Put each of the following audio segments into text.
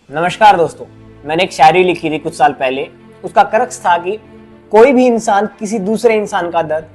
नमस्कार दोस्तों, मैंने एक शायरी लिखी थी कुछ साल पहले। उसका क्रक्स था कि कोई भी इंसान किसी दूसरे इंसान का दर्द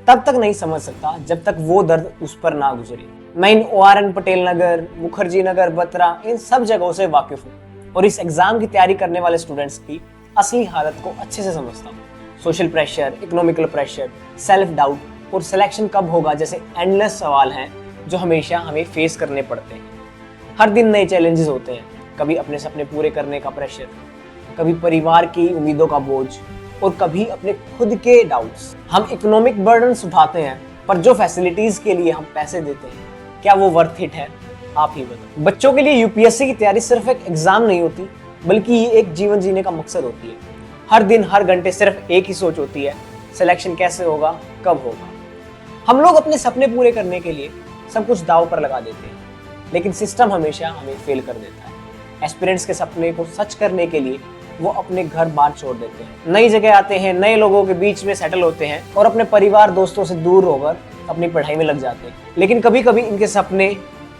तब तक नहीं समझ सकता जब तक वो दर्द उस पर ना गुजरे। मैं इन ORN पटेल नगर, मुखर्जी नगर, बत्रा, इन सब जगहों से वाकिफ हूँ और इस एग्जाम की तैयारी करने वाले स्टूडेंट्स की असली हालत को अच्छे से समझता हूँ। Social pressure, economical pressure, self doubt और सिलेक्शन कब होगा जैसे एंडलेस सवाल हैं जो हमेशा हमें फेस करने पड़ते हैं। हर दिन नए चैलेंजेस होते हैं, कभी अपने सपने पूरे करने का प्रेशर, कभी परिवार की उम्मीदों का बोझ और कभी अपने खुद के डाउट्स। हम इकोनॉमिक बर्डन्स उठाते हैं, पर जो फैसिलिटीज के लिए हम पैसे देते हैं, क्या वो वर्थ इट है? आप ही बताओ। बच्चों के लिए यूपीएससी की तैयारी सिर्फ एक एग्जाम नहीं होती, बल्कि ये एक जीवन जीने का मकसद होती है। हर दिन हर घंटे सिर्फ एक ही सोच होती है, सिलेक्शन कैसे होगा, कब होगा। हम लोग अपने सपने पूरे करने के लिए सब कुछ दांव पर लगा देते हैं, लेकिन सिस्टम हमेशा हमें फेल कर देता है। एस्पिरेंट्स के सपने को सच करने के लिए वो अपने घर बार छोड़ देते हैं, नई जगह आते हैं, नए लोगों के बीच में सेटल होते हैं और अपने परिवार दोस्तों से दूर होकर अपनी पढ़ाई में लग जाते हैं। लेकिन कभी कभी इनके सपने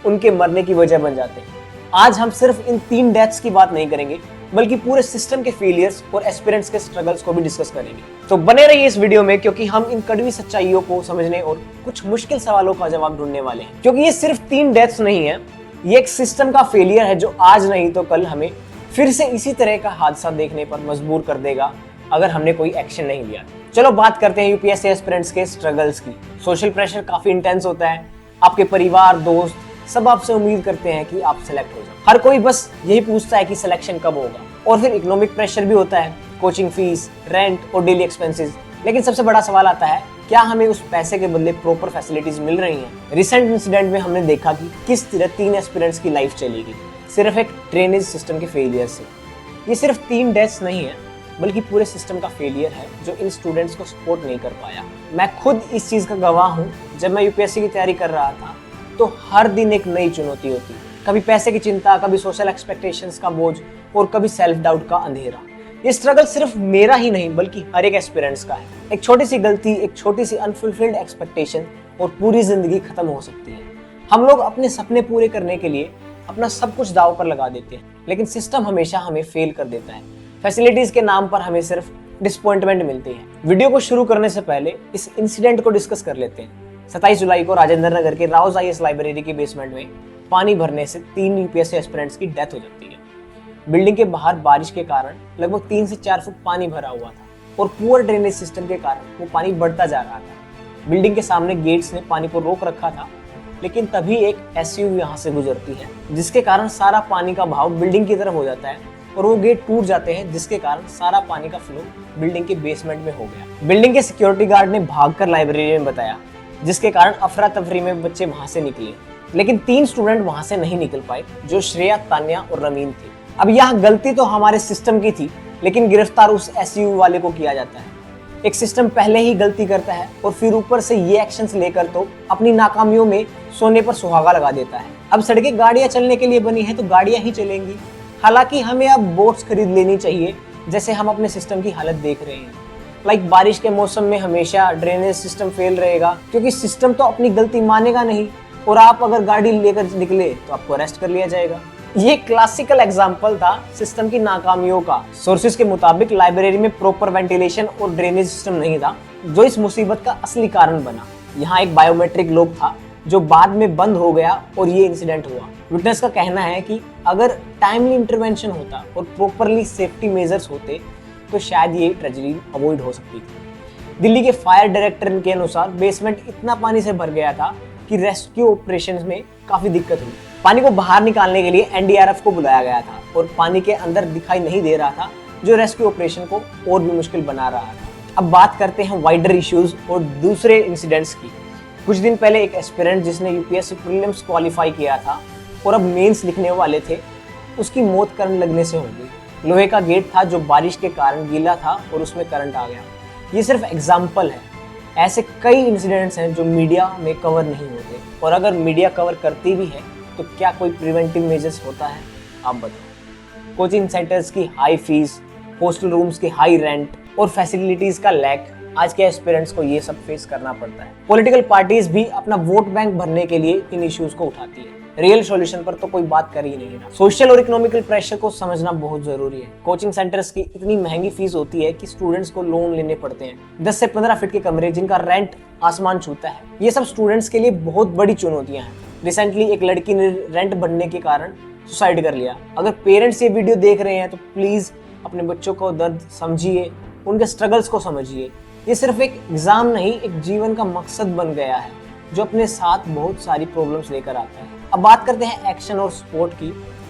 उनके मरने की वजह बन जाते हैं। आज हम सिर्फ इन 3 डेथ्स की बात नहीं करेंगे, बल्कि पूरे सिस्टम के फेलियर्स और एस्पिरेंट्स के स्ट्रगल्स को भी डिस्कस करेंगे। तो बने रहिए इस वीडियो में, क्योंकि हम इन कड़वी सच्चाइयों को समझने और कुछ मुश्किल सवालों का जवाब ढूंढने वाले हैं। क्योंकि ये सिर्फ 3 डेथ्स नहीं है, ये एक सिस्टम का फेलियर है जो आज नहीं तो कल हमें फिर से इसी तरह का हादसा देखने पर मजबूर कर देगा अगर हमने कोई एक्शन नहीं लिया। चलो बात करते हैं यूपीएससी एस्पिरेंट्स के स्ट्रगल्स की। सोशल प्रेशर काफी इंटेंस होता है। आपके परिवार, दोस्त सब आपसे उम्मीद करते हैं कि आप सिलेक्ट हो जाओ। हर कोई बस यही पूछता है कि सिलेक्शन कब होगा। और फिर इकोनॉमिक प्रेशर भी होता है, कोचिंग फीस, रेंट और डेली एक्सपेंसेस। लेकिन सबसे बड़ा सवाल आता है, क्या हमें उस पैसे के बदले प्रॉपर फैसिलिटीज मिल रही हैं? रिसेंट इंसिडेंट में हमने देखा कि किस तरह 3 एस्पिरेंट्स की लाइफ चली गई सिर्फ एक ड्रेनेज सिस्टम के फेलियर से। ये सिर्फ 3 डेथ्स नहीं है, बल्कि पूरे सिस्टम का फेलियर है जो इन स्टूडेंट्स को सपोर्ट नहीं कर पाया। मैं खुद इस चीज का गवाह हूँ। जब मैं यूपीएससी की तैयारी कर रहा था तो हर दिन एक नई चुनौती होती, कभी पैसे की चिंता, कभी सोशल एक्सपेक्टेशंस का बोझ और कभी सेल्फ डाउट का अंधेरा। ये स्ट्रगल सिर्फ मेरा ही नहीं, बल्कि हर एक एस्पिरेंट्स का है। एक छोटी सी गलती, एक छोटी सी अनफुलफिल्ड एक्सपेक्टेशन और पूरी जिंदगी खत्म हो सकती है। हम लोग अपने सपने पूरे करने के लिए अपना सब कुछ दांव पर लगा देते हैं, लेकिन सिस्टम हमेशा हमें फेल कर देता है। फैसिलिटीज के नाम पर हमें सिर्फ डिसअपॉइंटमेंट मिलती है। वीडियो को शुरू करने से पहले इस इंसिडेंट को डिस्कस कर लेते हैं। 27 जुलाई को राजेंद्र नगर के राउज IAS लाइब्रेरी के बेसमेंट में पानी भरने से 3 यूपीएससी एस्पिरेंट्स की डेथ हो जाती है। बिल्डिंग के बाहर बारिश के कारण लगभग 3 से 4 फुट पानी भरा हुआ था और पुअर ड्रेनेज सिस्टम के कारण वो पानी बढ़ता जा रहा था। बिल्डिंग के सामने गेट्स ने पानी को रोक रखा था, लेकिन तभी एक SUV यहाँ से गुजरती है, जिसके कारण सारा पानी का बहाव बिल्डिंग की तरफ हो जाता है और वो गेट टूट जाते हैं, जिसके कारण सारा पानी का फ्लो बिल्डिंग के बेसमेंट में हो गया। बिल्डिंग के सिक्योरिटी गार्ड ने भागकर लाइब्रेरी में बताया, जिसके कारण अफरा तफरी में बच्चे वहां से निकले। लेकिन 3 स्टूडेंट वहां से नहीं निकल पाए, जो श्रेया, तान्या और रमीन थे। अब यहाँ गलती तो हमारे सिस्टम की थी, लेकिन गिरफ्तार उस SUV वाले को किया जाता है। एक सिस्टम पहले ही गलती करता है और फिर ऊपर से ये एक्शंस लेकर तो अपनी नाकामियों में सोने पर सुहागा लगा देता है। अब सड़कें गाड़ियां चलने के लिए बनी है तो गाड़ियां ही चलेंगी। हालांकि हमें अब बोट्स खरीद लेनी चाहिए, जैसे हम अपने सिस्टम की हालत देख रहे हैं। लाइक बारिश के मौसम में हमेशा ड्रेनेज सिस्टम फेल रहेगा, क्योंकि सिस्टम तो अपनी गलती मानेगा नहीं और आप अगर गाड़ी लेकर निकले तो आपको अरेस्ट कर लिया जाएगा। ये क्लासिकल एग्जांपल था सिस्टम की नाकामियों का। सोर्सेज के मुताबिक लाइब्रेरी में प्रॉपर वेंटिलेशन और ड्रेनेज सिस्टम नहीं था, जो इस मुसीबत का असली कारण बना। यहाँ एक बायोमेट्रिक लॉक था जो बाद में बंद हो गया और ये इंसिडेंट हुआ। विटनेस का कहना है कि अगर टाइमली इंटरवेंशन होता और प्रॉपरली सेफ्टी मेजर्स होते तो शायद ये ट्रेजेडी अवॉइड हो सकती थी। दिल्ली के फायर डायरेक्टर के अनुसार बेसमेंट इतना पानी से भर गया था कि रेस्क्यू ऑपरेशंस में काफी दिक्कत हुई। पानी को बाहर निकालने के लिए NDRF को बुलाया गया था और पानी के अंदर दिखाई नहीं दे रहा था, जो रेस्क्यू ऑपरेशन को और भी मुश्किल बना रहा था। अब बात करते हैं वाइडर इश्यूज और दूसरे इंसिडेंट्स की। कुछ दिन पहले एक एस्पिरेंट जिसने यूपीएससी प्रीलिम्स क्वालिफाई किया था और अब मेंस लिखने वाले थे, उसकी मौत करंट लगने से हो गई। लोहे का गेट था जो बारिश के कारण गीला था और उसमें करंट आ गया। ये सिर्फ एग्जाम्पल है, ऐसे कई इंसिडेंट्स हैं जो मीडिया में कवर नहीं होते, और अगर मीडिया कवर करती भी है तो क्या कोई प्रिवेंटिव मेजर्स होता है? आप बताओ। कोचिंग सेंटर्स की हाई फीस, हॉस्टल रूम्स की हाई रेंट और फैसिलिटीज का लैक, आज के एस्पिरेंट्स को ये सब फेस करना पड़ता है। पॉलिटिकल पार्टीज भी अपना वोट बैंक भरने के लिए इन इश्यूज को उठाती है। रियल सॉल्यूशन पर तो कोई बात कर ही नहीं रहा। सोशल और इकोनॉमिकल प्रेशर को समझना बहुत जरूरी है। कोचिंग सेंटर्स की इतनी महंगी फीस होती है कि स्टूडेंट्स को लोन लेने पड़ते हैं। 10 से 15 फीट के कमरे जिनका रेंट आसमान छूता है। ये सब स्टूडेंट्स के लिए बहुत बड़ी चुनौतियां हैं। रिसेंटली एक लड़की ने रेंट बढ़ने के कारण सुसाइड कर लिया। अगर पेरेंट्स ये वीडियो देख रहे हैं तो प्लीज अपने बच्चों को दर्द समझिए, उनके स्ट्रगल्स को समझिए। ये सिर्फ एक एग्जाम नहीं, एक जीवन का मकसद बन गया है जो अपने साथ बहुत सारी प्रॉब्लम्स लेकर आता है। अब बात करते हैं एक्शन और सपोर्ट की।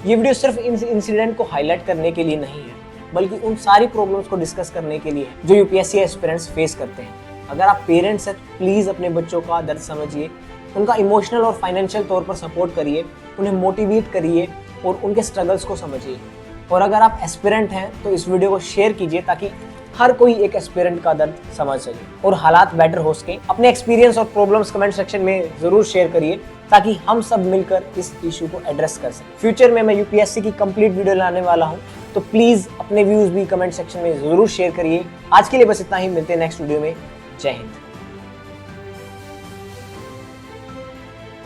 ये वीडियो सिर्फ इन इंसिडेंट को हाईलाइट करने के लिए नहीं है, बल्कि उन सारी प्रॉब्लम्स को डिस्कस करने के लिए है जो यूपीएससी एस्पिरेंट्स फेस करते हैं। अगर आप पेरेंट्स हैं तो प्लीज अपने बच्चों का दर्द समझिए, उनका इमोशनल और फाइनेंशियल तौर पर सपोर्ट करिए, उन्हें मोटिवेट करिए और उनके स्ट्रगल्स को समझिए। और अगर आप एस्पिरेंट हैं तो इस वीडियो को शेयर कीजिए ताकि हर कोई एक एस्पिरेंट का दर्द समझ सके और हालात बेटर हो सके। अपने एक्सपीरियंस और प्रॉब्लम्स कमेंट सेक्शन में जरूर शेयर करिए ताकि हम सब मिलकर इस इशू को एड्रेस कर सकें। फ्यूचर में मैं यूपीएससी की कंप्लीट वीडियो लाने वाला हूं, तो प्लीज अपने व्यूज भी कमेंट सेक्शन में जरूर शेयर करिए। आज के लिए बस इतना ही, मिलते हैं नेक्स्ट वीडियो में। जय हिंद।